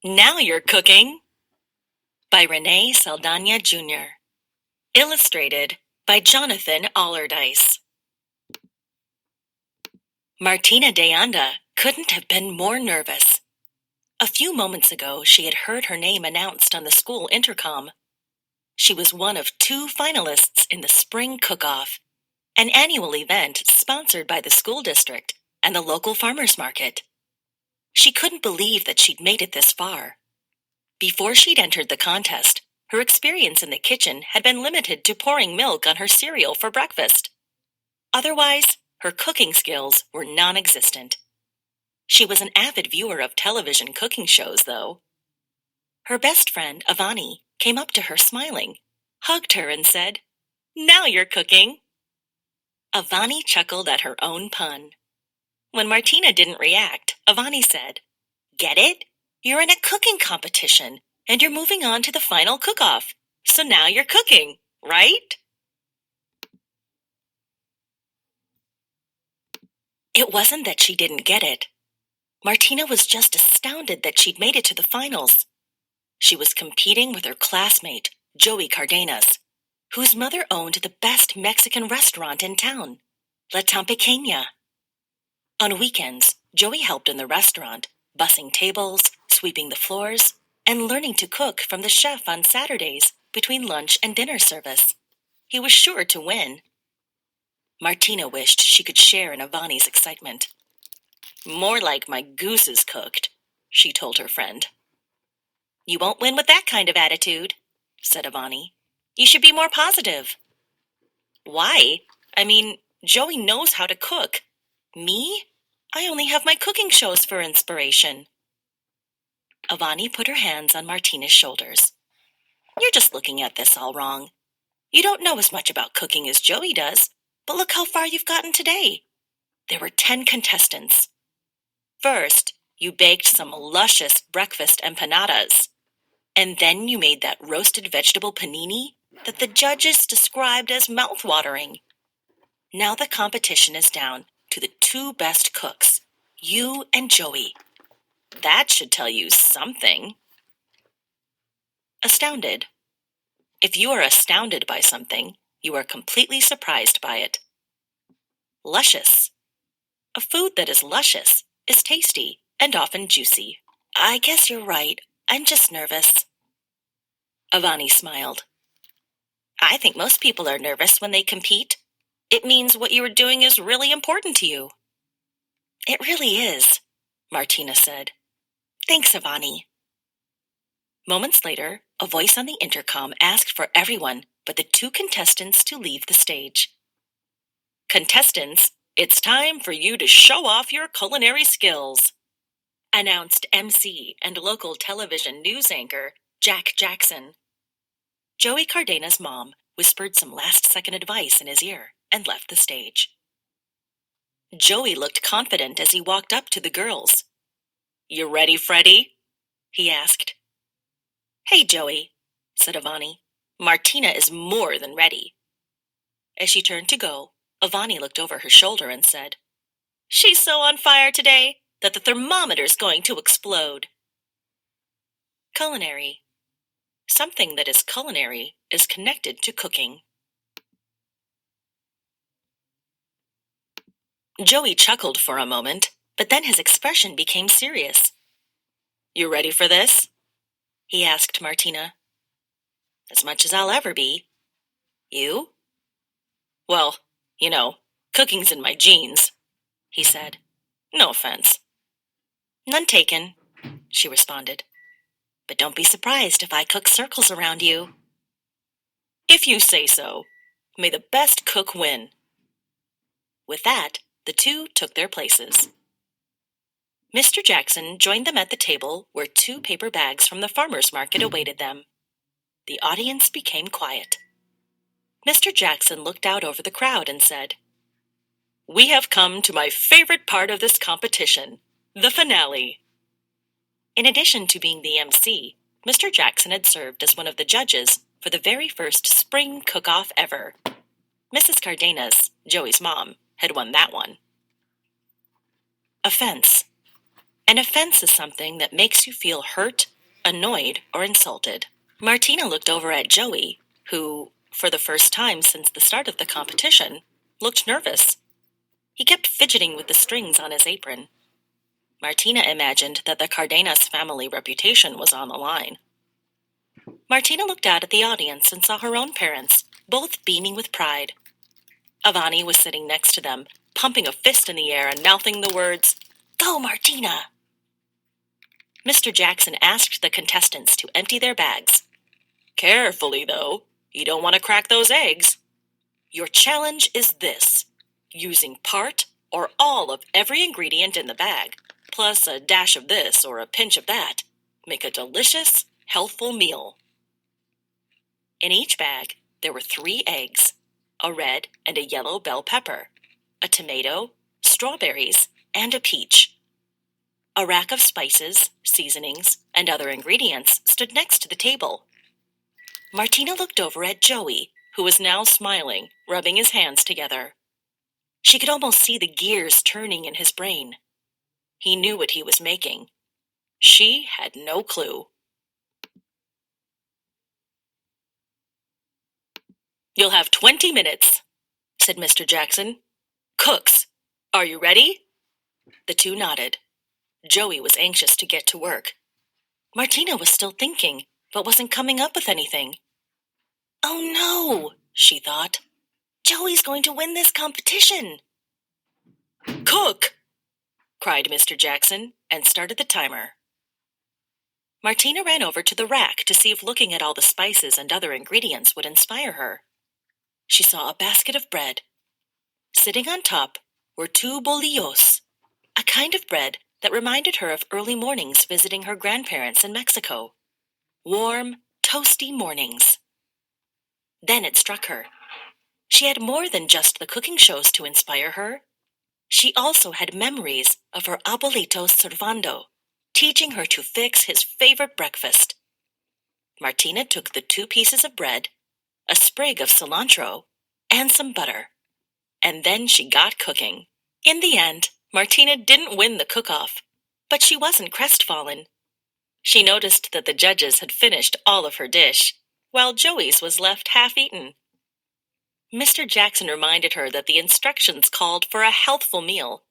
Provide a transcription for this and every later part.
Now You're Cooking by Renee Saldana Jr. Illustrated by Jonathan Allardyce. Martina de Anda couldn't have been more nervous. A few moments ago, she had heard her name announced on the school intercom. She was one of 2 finalists in the Spring Cook-Off, an annual event sponsored by the school district and the local farmers market. She couldn't believe that she'd made it this far. Before she'd entered the contest, her experience in the kitchen had been limited to pouring milk on her cereal for breakfast. Otherwise, her cooking skills were non-existent. She was an avid viewer of television cooking shows, though. Her best friend, Avani, came up to her smiling, hugged her and said, "Now you're cooking." Avani chuckled at her own pun. When Martina didn't react, Avani said, "Get it? You're in a cooking competition, and you're moving on to the final cook-off. So now you're cooking, right?" It wasn't that she didn't get it. Martina was just astounded that she'd made it to the finals. She was competing with her classmate, Joey Cardenas, whose mother owned the best Mexican restaurant in town, La Tampequeña. On weekends, Joey helped in the restaurant, bussing tables, sweeping the floors, and learning to cook from the chef on Saturdays between lunch and dinner service. He was sure to win. Martina wished she could share in Avani's excitement. "More like my goose is cooked," she told her friend. "You won't win with that kind of attitude," said Avani. "You should be more positive." "Why? I mean, Joey knows how to cook. Me? I only have my cooking shows for inspiration." Avani put her hands on Martina's shoulders. "You're just looking at this all wrong. You don't know as much about cooking as Joey does, but look how far you've gotten today. There were 10 contestants. First, you baked some luscious breakfast empanadas. And then you made that roasted vegetable panini that the judges described as mouth-watering. Now the competition is down to the 2 best cooks, you and Joey. That should tell you something." Astounded. If you are astounded by something, you are completely surprised by it. Luscious. A food that is luscious is tasty and often juicy. "I guess you're right. I'm just nervous." Avani smiled. "I think most people are nervous when they compete. It means what you are doing is really important to you." "It really is," Martina said. "Thanks, Avani." Moments later, a voice on the intercom asked for everyone but the 2 contestants to leave the stage. "Contestants, it's time for you to show off your culinary skills," announced MC and local television news anchor Jack Jackson. Joey Cardena's mom whispered some last-second advice in his ear and left the stage. Joey looked confident as he walked up to the girls. "You ready, Freddie?" he asked. "Hey, Joey," said Avani. "Martina is more than ready." As she turned to go, Avani looked over her shoulder and said, "She's so on fire today that the thermometer's going to explode." Culinary. Something that is culinary is connected to cooking. Joey chuckled for a moment, but then his expression became serious. "You ready for this?" he asked Martina. "As much as I'll ever be." "You?" "Well, cooking's in my genes," he said. "No offense." "None taken," she responded. "But don't be surprised if I cook circles around you." "If you say so. May the best cook win." With that, the 2 took their places. Mr. Jackson joined them at the table where 2 paper bags from the farmer's market awaited them. The audience became quiet. Mr. Jackson looked out over the crowd and said, "We have come to my favorite part of this competition, the finale." In addition to being the MC, Mr. Jackson had served as one of the judges for the very first spring cook-off ever. Mrs. Cardenas, Joey's mom, had won that one. Offense. An offense is something that makes you feel hurt, annoyed, or insulted. Martina looked over at Joey, who, for the first time since the start of the competition, looked nervous. He kept fidgeting with the strings on his apron. Martina imagined that the Cardenas family reputation was on the line. Martina looked out at the audience and saw her own parents, both beaming with pride. Avani was sitting next to them, pumping a fist in the air and mouthing the words, "Go, Martina!" Mr. Jackson asked the contestants to empty their bags. "Carefully, though. You don't want to crack those eggs. Your challenge is this: using part or all of every ingredient in the bag, plus a dash of this or a pinch of that. Make a delicious, healthful meal." In each bag, there were 3 eggs, a red and a yellow bell pepper, a tomato, strawberries, and a peach. A rack of spices, seasonings, and other ingredients stood next to the table. Martina looked over at Joey, who was now smiling, rubbing his hands together. She could almost see the gears turning in his brain. He knew what he was making. She had no clue. "You'll have 20 minutes, said Mr. Jackson. "Cooks, are you ready?" The 2 nodded. Joey was anxious to get to work. Martina was still thinking, but wasn't coming up with anything. "Oh no," she thought. "Joey's going to win this competition." "Cook!" cried Mr. Jackson and started the timer. Martina ran over to the rack to see if looking at all the spices and other ingredients would inspire her. She saw a basket of bread. Sitting on top were 2 bolillos, a kind of bread that reminded her of early mornings visiting her grandparents in Mexico. Warm, toasty mornings. Then it struck her. She had more than just the cooking shows to inspire her. She also had memories of her abuelito servando, teaching her to fix his favorite breakfast. Martina took the 2 pieces of bread, a sprig of cilantro, and some butter. And then she got cooking. In the end, Martina didn't win the cook-off, but she wasn't crestfallen. She noticed that the judges had finished all of her dish, while Joey's was left half-eaten. Mr. Jackson reminded her that the instructions called for a healthful meal.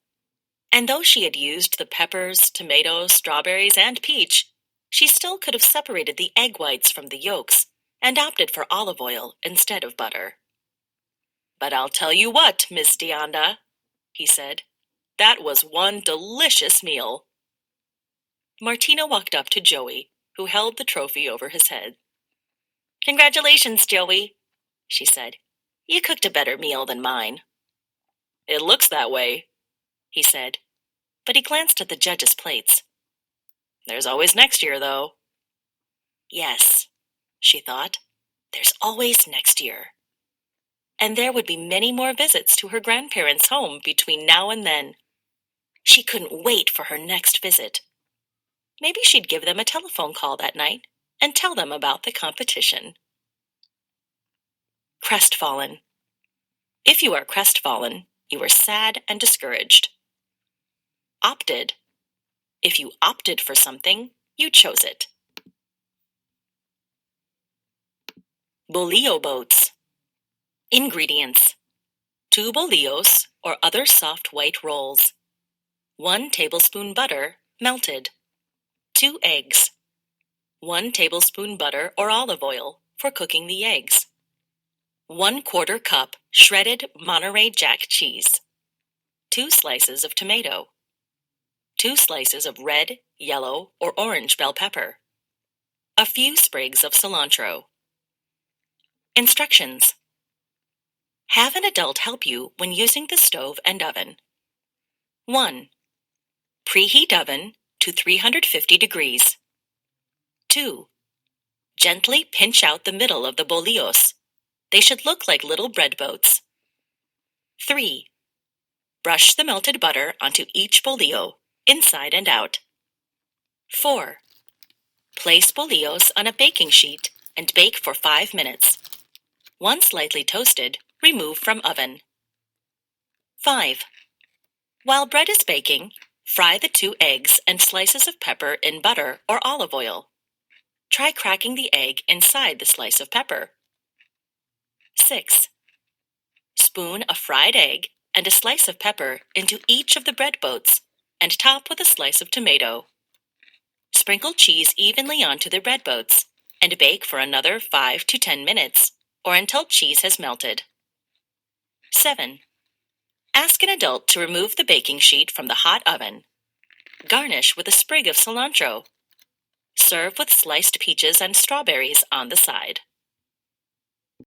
And though she had used the peppers, tomatoes, strawberries, and peach, she still could have separated the egg whites from the yolks and opted for olive oil instead of butter. "But I'll tell you what, Miss Deonda," he said. "That was one delicious meal." Martina walked up to Joey, who held the trophy over his head. "Congratulations, Joey," she said. "You cooked a better meal than mine." "It looks that way," he said, but he glanced at the judges' plates. "There's always next year, though." Yes, she thought, there's always next year. And there would be many more visits to her grandparents' home between now and then. She couldn't wait for her next visit. Maybe she'd give them a telephone call that night and tell them about the competition. Crestfallen. If you are crestfallen, you are sad and discouraged. Opted. If you opted for something, you chose it. Bolio boats. Ingredients: 2 bolillos or other soft white rolls, 1 tablespoon butter, melted, 2 eggs, 1 tablespoon butter or olive oil for cooking the eggs, 1/4 cup shredded Monterey Jack cheese, 2 slices of tomato, 2 slices of red, yellow, or orange bell pepper, a few sprigs of cilantro. Instructions: have an adult help you when using the stove and oven. 1. Preheat oven to 350 degrees. 2. Gently pinch out the middle of the bolillos. They should look like little bread boats. 3. Brush the melted butter onto each bolillo, inside and out. 4. Place bolillos on a baking sheet and bake for 5 minutes. Once lightly toasted, remove from oven. 5. While bread is baking, Fry the 2 eggs and slices of pepper in butter or olive oil. Try cracking the egg inside the slice of pepper. 6. Spoon a fried egg and a slice of pepper into each of the bread boats and top with a slice of tomato. Sprinkle cheese evenly onto the bread boats and bake for another 5 to 10 minutes or until cheese has melted. 7. Ask an adult to remove the baking sheet from the hot oven. Garnish with a sprig of cilantro. Serve with sliced peaches and strawberries on the side.